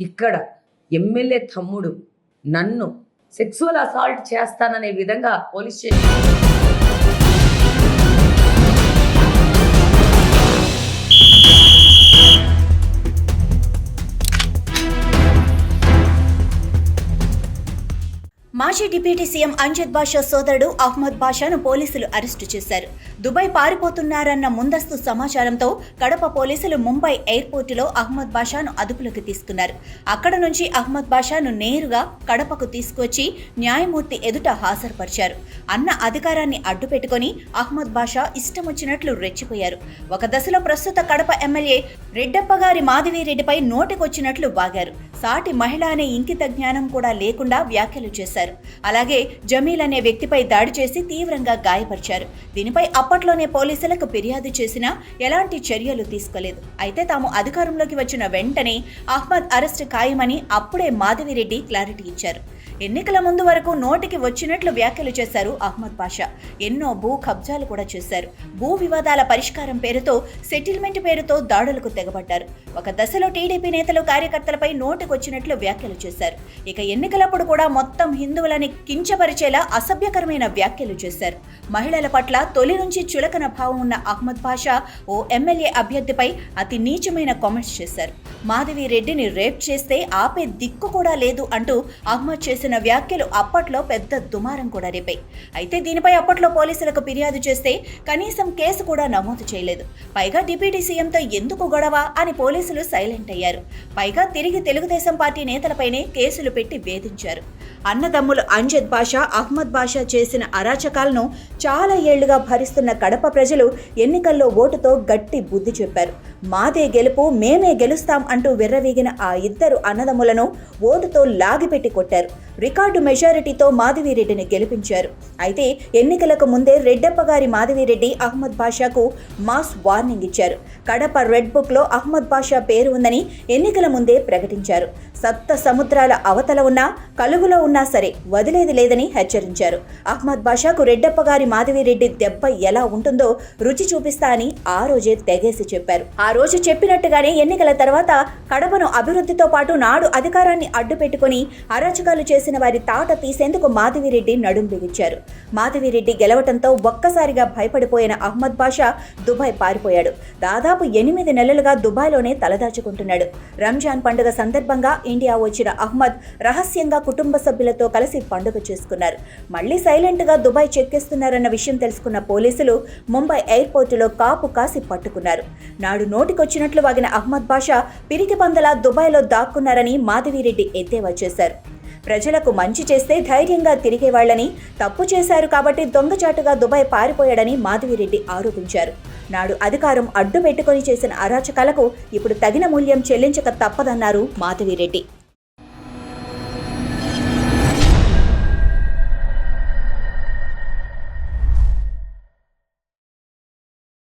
ఇక్కడ ఎమ్మెల్యే తమ్ముడు నన్ను సెక్సువల్ అసాల్ట్ చేస్తాననే విధంగా పోలీస్ స్టేషన్ మాజీ డిప్యూటీ సీఎం అంజద్ బాషా సోదరుడు అహ్మద్ బాషాను పోలీసులు అరెస్టు చేశారు. దుబాయ్ పారిపోతున్నారన్న ముందస్తు సమాచారంతో కడప పోలీసులు ముంబై ఎయిర్పోర్టులో అహ్మద్ బాషాను అదుపులోకి తీసుకున్నారు. అక్కడ నుంచి అహ్మద్ బాషాను నేరుగా కడపకు తీసుకువచ్చి న్యాయమూర్తి ఎదుట హాజరుపరిచారు. అన్న అధికారాన్ని అడ్డుపెట్టుకుని అహ్మద్ బాషా ఇష్టం వచ్చినట్లు రెచ్చిపోయారు. ఒక దశలో ప్రస్తుత కడప ఎమ్మెల్యే రెడ్డప్పగారి మాధవిరెడ్డిపై నోటికొచ్చినట్లు వాగారు. సాటి మహిళ అనే ఇంకిత జ్ఞానం కూడా లేకుండా వ్యాఖ్యలు చేశారు. అలాగే జమీల్ అనే వ్యక్తిపై దాడి చేసి తీవ్రంగా గాయపరిచారు. దీనిపై అప్పట్లోనే పోలీసులకు ఫిర్యాదు చేసినా ఎలాంటి చర్యలు తీసుకోలేదు. అయితే తాము అధికారంలోకి వచ్చిన వెంటనే అహ్మద్ అరెస్టు ఖాయమని అప్పుడే మాధవిరెడ్డి క్లారిటీ ఇచ్చారు. ఎన్నికల ముందు వరకు నోటికి వచ్చినట్లు వ్యాఖ్యలు చేశారు అహ్మద్ బాషా. ఎన్నో భూ కబ్జాలు కూడా చేశారు. భూ వివాదాల పరిష్కారం పేరుతో, సెటిల్మెంట్ పేరుతో దాడులకు తెగబడ్డారు. ఒక దశలో టీడీపీ నేతలు కార్యకర్తలపై నోటికొచ్చినట్లు వ్యాఖ్యలు చేశారు. ఇక ఎన్నికలప్పుడు కూడా మొత్తం హిందువులని కించపరిచేలా అసభ్యకరమైన వ్యాఖ్యలు చేశారు. మహిళల పట్ల తొలి నుంచి చులకన భావం ఉన్న అహ్మద్ బాషా ఓ ఎమ్మెల్యే అభ్యర్థిపై అతి నీచమైన కామెంట్స్ చేశారు. మాధవి రెడ్డిని రేప్ చేస్తే ఆపే దిక్కు కూడా లేదు అంటూ అహ్మద్ చేసిన వ్యాఖ్యలు అప్పట్లో పెద్ద దుమారం కూడా రేపాయి. అయితే దీనిపై అప్పట్లో పోలీసులకు ఫిర్యాదు చేస్తే కనీసం కేసు కూడా నమోదు చేయలేదు. పైగా డిప్యూటీ సీఎంతో ఎందుకు గొడవ అని పోలీసులు సైలెంట్ అయ్యారు. పైగా తిరిగి తెలుగుదేశం పార్టీ నేతలపైనే కేసులు పెట్టి వేధించారు. అన్నదమ్ములు అంజద్ బాషా, అహ్మద్ బాషా చేసిన అరాచకాలను చాలా ఏళ్లుగా భరిస్తున్న కడప ప్రజలు ఎన్నికల్లో ఓటుతో గట్టి బుద్ధి చెప్పారు. మాదే గెలుపు, మేమే గెలుస్తాం అంటూ విర్రవీగిన ఆ ఇద్దరు అన్నదమ్ములను ఓటుతో లాగిపెట్టి కొట్టారు. రికార్డు మెజారిటీతో మాధవిరెడ్డిని గెలిపించారు. అయితే ఎన్నికలకు ముందే రెడ్డప్పగారి మాధవిరెడ్డి అహ్మద్ బాషాకు మాస్ వార్నింగ్ ఇచ్చారు. కడప రెడ్ బుక్ లో అహ్మద్ బాషా పేరు ఉందని ఎన్నికల ముందే ప్రకటించారు. సప్త సముద్రాల అవతల ఉన్నా, కలుగులో ఉన్నా సరే వదిలేది లేదని హెచ్చరించారు. అహ్మద్ బాషాకు రెడ్డప్పగారి మాధవిరెడ్డి దెబ్బ ఎలా ఉంటుందో రుచి చూపిస్తా అని ఆ రోజే తెగేసి చెప్పారు. ఆ రోజు చెప్పినట్టుగానే ఎన్నికల తర్వాత కడపను అభివృద్ధితో పాటు నాడు అధికారాన్ని అడ్డు పెట్టుకుని అరాచకాలు చేసిన వారి తాట తీసేందుకు మాధవిరెడ్డి నడుం బిగించారు. మాధవిరెడ్డి గెలవటంతో ఒక్కసారిగా భయపడిపోయిన అహ్మద్ బాషా దుబాయ్ పారిపోయాడు. దాదాపు 8 నెలలుగా దుబాయ్లోనే తలదాచుకుంటున్నాడు. రంజాన్ పండుగ సందర్భంగా ఇండియా వచ్చిన అహ్మద్ రహస్యంగా కుటుంబ సభ్యులతో కలిసి పండుగ చేసుకున్నారు. మళ్లీ సైలెంట్ గా దుబాయ్ చెక్కేస్తున్నారన్న విషయం తెలుసుకున్న పోలీసులు ముంబై ఎయిర్పోర్టులో కాపు కాసి పట్టుకున్నారు. నాడు నోటికొచ్చినట్లు వాగిన అహ్మద్ బాషా పిరికి పందలా దుబాయ్లో దాక్కున్నారని మాధవిరెడ్డి ఎద్దేవా చేశారు. ప్రజలకు మంచి చేస్తే ధైర్యంగా తిరిగేవాళ్లని, తప్పు చేశారు కాబట్టి దొంగచాటుగా దుబాయ్ పారిపోయాడని మాధవిరెడ్డి ఆరోపించారు. నాడు అధికారం అడ్డు పెట్టుకుని చేసిన అరాచకాలకు ఇప్పుడు తగిన మూల్యం చెల్లించక తప్పదన్నారు మాధవిరెడ్డి.